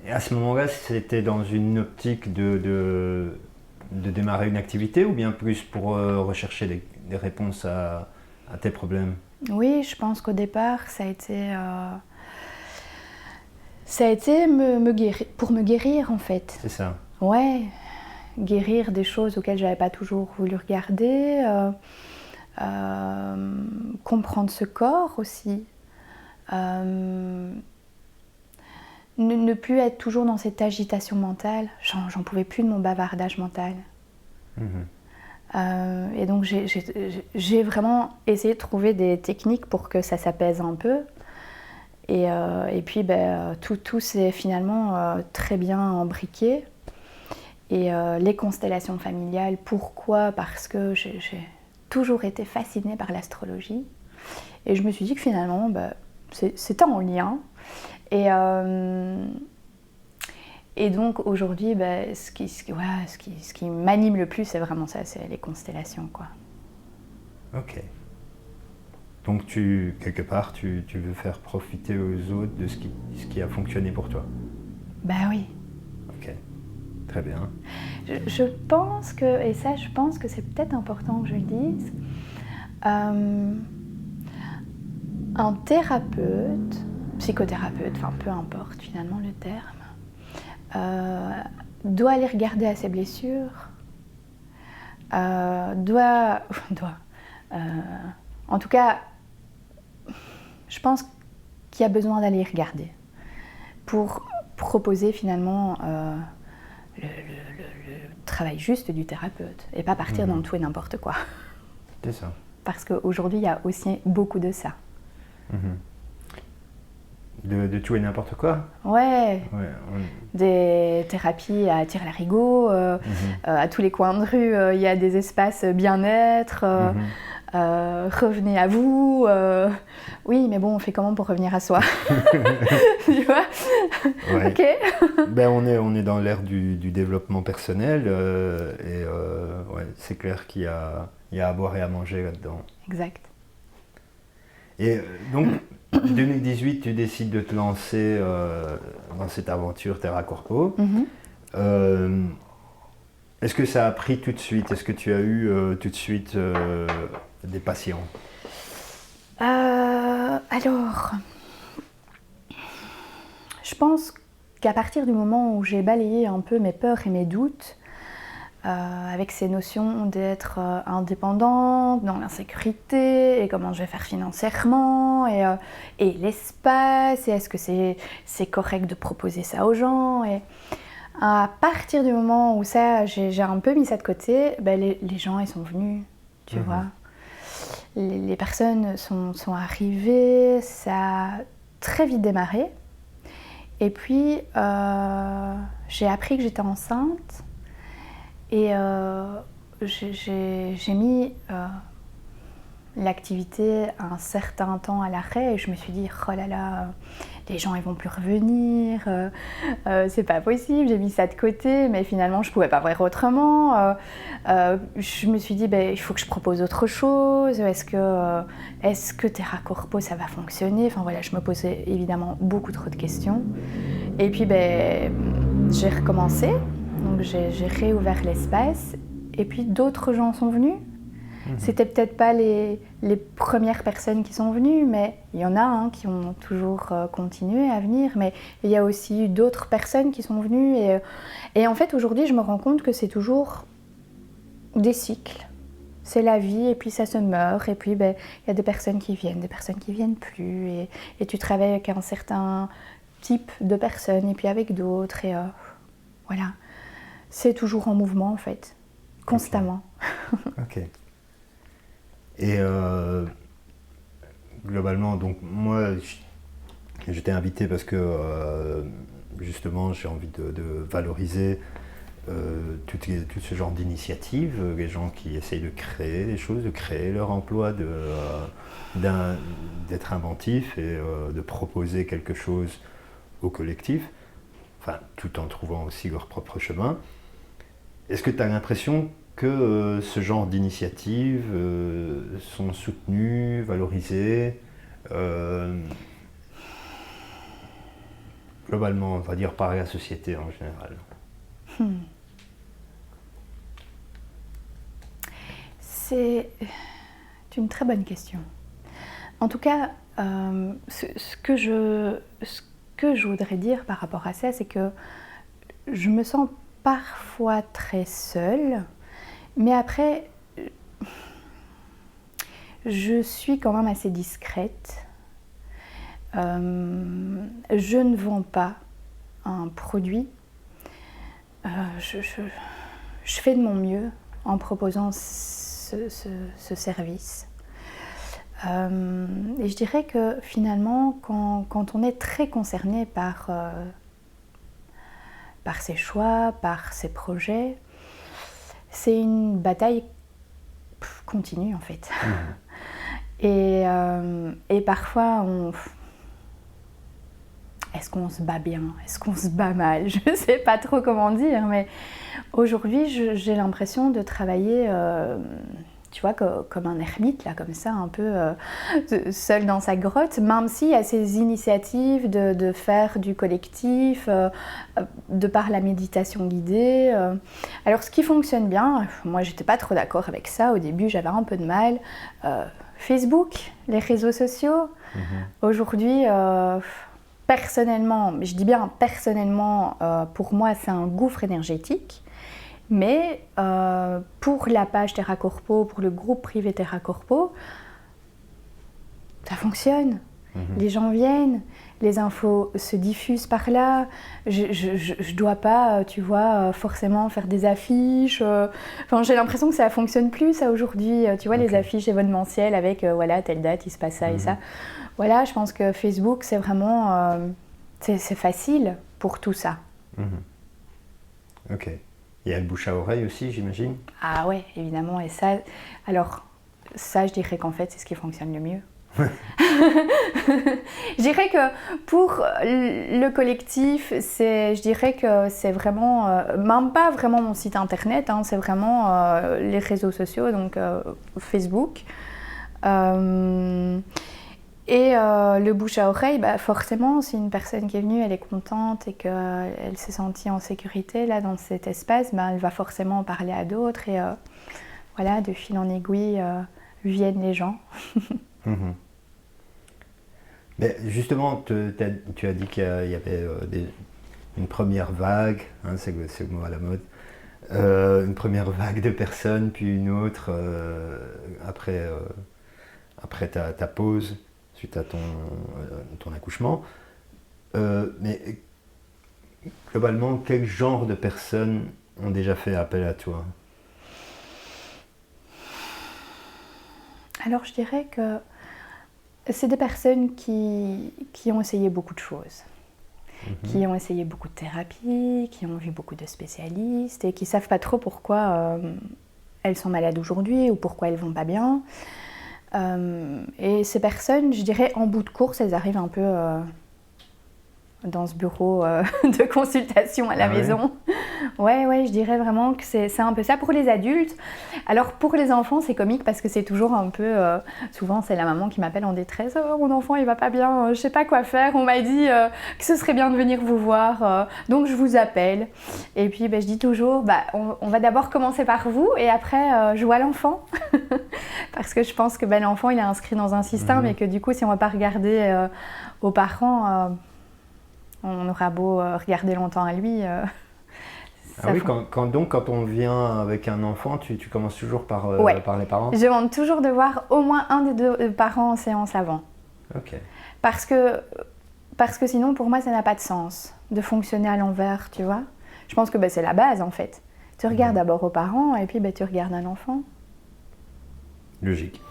Et à ce moment-là, c'était dans une optique de démarrer une activité ou bien plus pour rechercher des réponses à tes problèmes? Oui, je pense qu'au départ, ça a été pour me guérir en fait. C'est ça. Ouais, guérir des choses auxquelles j'avais pas toujours voulu regarder, comprendre ce corps aussi. Ne plus être toujours dans cette agitation mentale. J'en pouvais plus de mon bavardage mental. Et donc j'ai vraiment essayé de trouver des techniques pour que ça s'apaise un peu. Et puis tout s'est finalement très bien embriqué. Et les constellations familiales, pourquoi? Parce que j'ai toujours été fascinée par l'astrologie. Et je me suis dit que finalement, c'était en lien. Et donc aujourd'hui, ce qui m'anime le plus, c'est vraiment ça, c'est les constellations, quoi. Ok. Donc quelque part, tu veux faire profiter aux autres de ce qui a fonctionné pour toi. Bah oui. Ok. Très bien. Je pense que, et ça je pense que c'est peut-être important que je le dise, un thérapeute, psychothérapeute, enfin peu importe finalement le terme, doit aller regarder à ses blessures, en tout cas, je pense qu'il y a besoin d'aller regarder pour proposer finalement le travail juste du thérapeute et pas partir dans tout et n'importe quoi. C'est ça. Parce qu'aujourd'hui, il y a aussi beaucoup de ça. De tout et n'importe quoi? Ouais, Ouais. des thérapies à tire-larigot, à tous les coins de rue, il y a des espaces bien-être, revenez à vous. Oui, mais bon, on fait comment pour revenir à soi? Tu vois? Ouais. Ok. On est dans l'ère du développement personnel ouais, c'est clair qu'il y a à boire et à manger là-dedans. Exact. Et donc, 2018, tu décides de te lancer dans cette aventure Terra Corpo. Est-ce que ça a pris tout de suite? Est-ce que tu as eu tout de suite des patients? Alors, je pense qu'à partir du moment où j'ai balayé un peu mes peurs et mes doutes, avec ces notions d'être indépendante, dans l'insécurité, et comment je vais faire financièrement, et l'espace, et est-ce que c'est correct de proposer ça aux gens, et à partir du moment où ça, j'ai un peu mis ça de côté, les gens ils sont venus, tu vois. Les personnes sont arrivées, ça a très vite démarré. Et puis, j'ai appris que j'étais enceinte. Et j'ai mis l'activité un certain temps à l'arrêt et je me suis dit oh là là, les gens ils vont plus revenir, c'est pas possible, j'ai mis ça de côté mais finalement je pouvais pas faire autrement. Je me suis dit il faut que je propose autre chose, est-ce que Terra Corpo ça va fonctionner, enfin voilà, je me posais évidemment beaucoup trop de questions et puis j'ai recommencé. Donc j'ai réouvert l'espace et puis d'autres gens sont venus. C'était peut-être pas les premières personnes qui sont venues, mais il y en a qui ont toujours continué à venir. Mais il y a aussi eu d'autres personnes qui sont venues. Et en fait, aujourd'hui, je me rends compte que c'est toujours des cycles. C'est la vie et puis ça se meurt. Et puis il y a des personnes qui viennent plus. Et tu travailles avec un certain type de personnes et puis avec d'autres. Et voilà. C'est toujours en mouvement en fait, constamment. Ok. Et globalement, donc moi, je t'ai invité parce que justement, j'ai envie de valoriser tout ce genre d'initiatives, les gens qui essayent de créer des choses, de créer leur emploi, d'être inventif et de proposer quelque chose au collectif, enfin, tout en trouvant aussi leur propre chemin. Est-ce que tu as l'impression que ce genre d'initiatives sont soutenues, valorisées globalement, on va dire par la société en général? C'est une très bonne question. En tout cas, ce que je voudrais dire par rapport à ça, c'est que je me sens parfois très seule, mais après, je suis quand même assez discrète. Je ne vends pas un produit. Je fais de mon mieux en proposant ce service. Et je dirais que finalement, quand on est très concerné par ses choix, par ses projets, c'est une bataille continue en fait. Et parfois, est-ce qu'on se bat bien? Est-ce qu'on se bat mal? Je ne sais pas trop comment dire, mais aujourd'hui, j'ai l'impression de travailler, tu vois, comme un ermite, là, comme ça, un peu seul dans sa grotte, même s'il y a ces initiatives de faire du collectif, de par la méditation guidée. Alors, ce qui fonctionne bien, moi, j'étais pas trop d'accord avec ça. Au début, j'avais un peu de mal. Facebook, les réseaux sociaux, aujourd'hui... personnellement, je dis bien personnellement, pour moi c'est un gouffre énergétique, mais pour la page Terra Corpo, pour le groupe privé Terra Corpo, ça fonctionne. Les gens viennent, les infos se diffusent par là, je dois pas, tu vois, forcément faire des affiches. Enfin, j'ai l'impression que ça fonctionne plus ça aujourd'hui, tu vois, les affiches événementielles avec, voilà, telle date, il se passe ça et ça. Voilà, je pense que Facebook, c'est vraiment... c'est facile pour tout ça. Ok. Il y a le bouche à oreille aussi, j'imagine? Ah ouais, évidemment. Et ça, alors, ça, je dirais qu'en fait, c'est ce qui fonctionne le mieux. Je dirais que pour le collectif, je dirais que c'est vraiment, même pas vraiment mon site internet, hein, c'est vraiment les réseaux sociaux, donc Facebook. Et le bouche à oreille, bah forcément, si une personne qui est venue, elle est contente et qu'elle s'est sentie en sécurité là dans cet espace, bah, elle va forcément en parler à d'autres et voilà, de fil en aiguille viennent les gens. Mais justement, tu as dit qu'il y avait une première vague, hein, c'est le mot à la mode, une première vague de personnes, puis une autre après ta pause suite à ton accouchement. Mais globalement, quel genre de personnes ont déjà fait appel à toi? Alors je dirais que c'est des personnes qui ont essayé beaucoup de choses, qui ont essayé beaucoup de thérapies, qui ont vu beaucoup de spécialistes et qui ne savent pas trop pourquoi elles sont malades aujourd'hui ou pourquoi elles ne vont pas bien. Et ces personnes, je dirais, en bout de course, elles arrivent un peu dans ce bureau de consultation à la maison. Ouais, je dirais vraiment que c'est un peu ça pour les adultes. Alors pour les enfants, c'est comique parce que c'est toujours un peu... souvent, c'est la maman qui m'appelle en détresse. « Oh, mon enfant, il va pas bien, je sais pas quoi faire. On m'a dit que ce serait bien de venir vous voir, donc je vous appelle. » Et puis, je dis toujours, on va d'abord commencer par vous et après, je vois l'enfant. Parce que je pense que l'enfant, il est inscrit dans un système et que du coup, si on va pas regarder aux parents... on aura beau regarder longtemps à lui. Ah oui, quand on vient avec un enfant, tu commences toujours par les parents? Je demande toujours de voir au moins un des deux parents en séance avant. Ok. Parce que sinon, pour moi, ça n'a pas de sens de fonctionner à l'envers, tu vois. Je pense que c'est la base, en fait. Tu regardes d'abord aux parents et puis tu regardes à l'enfant. Logique.